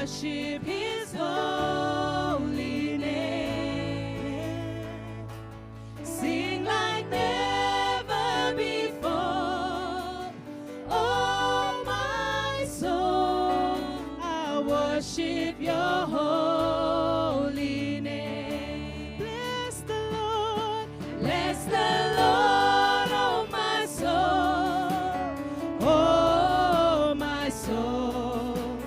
worship His holy name. Sing like never before. Oh, my soul, I worship Your holy name. Bless the Lord. Bless the Lord, oh, my soul. Oh, my soul,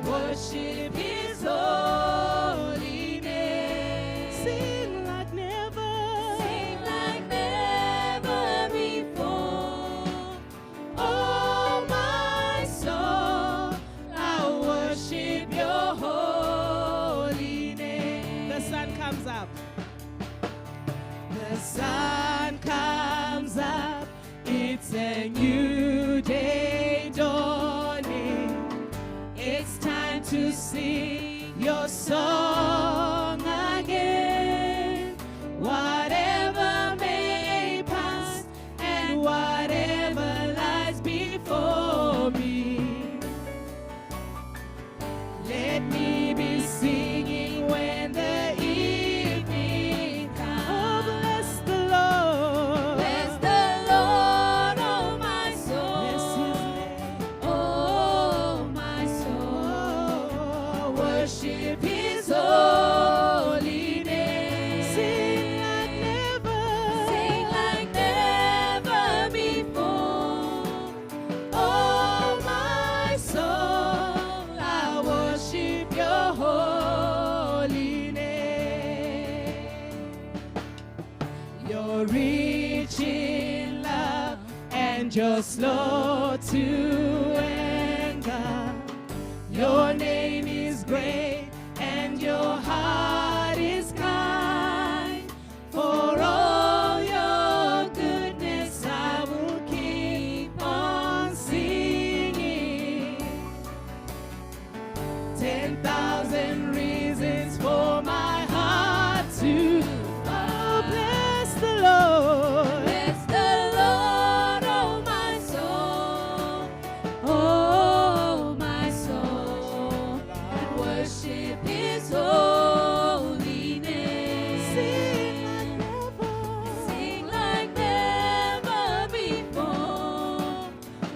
worship His holy name. Sing like never before. Oh, my soul, I worship Your holy name. The sun comes up. The sun comes up. It's a new day dawning. It's time to sing Your song again. Whatever may pass and whatever lies before me, let me be singing when the evening comes. Oh, bless the Lord. Bless the Lord, oh, my soul. Bless His name. Oh, my soul, worship His holy name. Sing like never before. Oh, my soul, I worship Your holy name. You're rich in love and You're slow to anger. Your name is great and Your heart is kind. For all Your goodness I will keep on singing. 10,000 reasons for my heart to bless the Lord. Bless the Lord, oh, my soul. Oh, my soul, and worship His holy name. Sing like never before.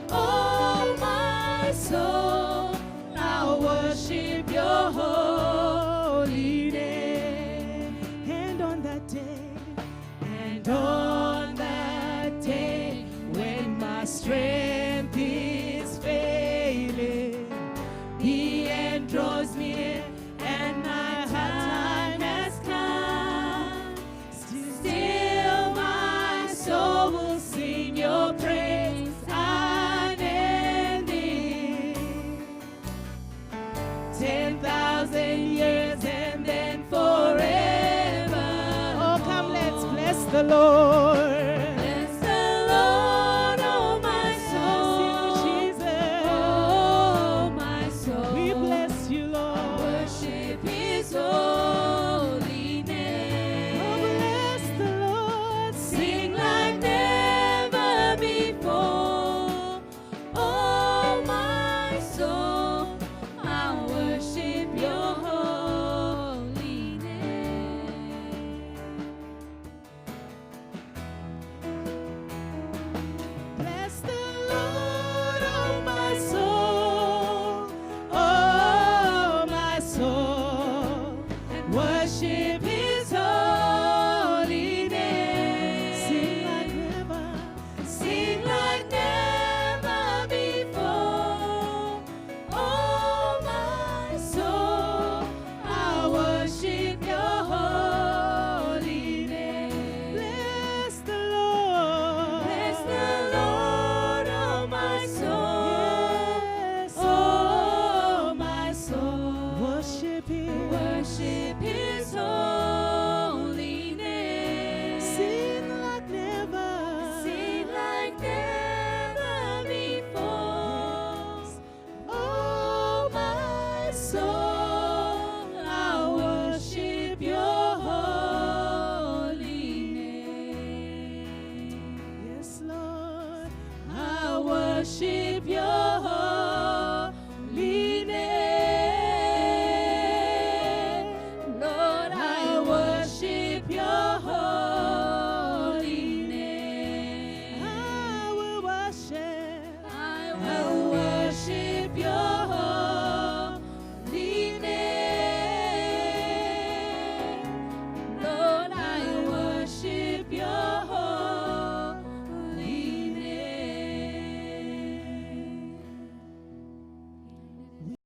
Oh, my soul, I'll worship Your holy name. And on that day, when my strength is failing, the end draws near and my time has come. Still my soul will sing Your praise unending. 10,000 years and then forever. Oh, come, let's bless the Lord. Bless the Lord, oh, my soul. Jesus. Oh, my soul. We bless You, Lord. Worship His holy name. Oh, bless the Lord. Sing like never before. Oh, my soul, I worship Your holy name. Bless the Lord, oh, my soul. Oh, my soul, and worship His holy name. Sing like never before. Oh, my soul, I worship Your holy name. Bless the Lord. Bless the Lord, oh, my soul. Yes. Oh, my soul, worship His holy name. Sing like never before. Oh, my soul, I worship Your holy name. Yes, Lord, I worship Your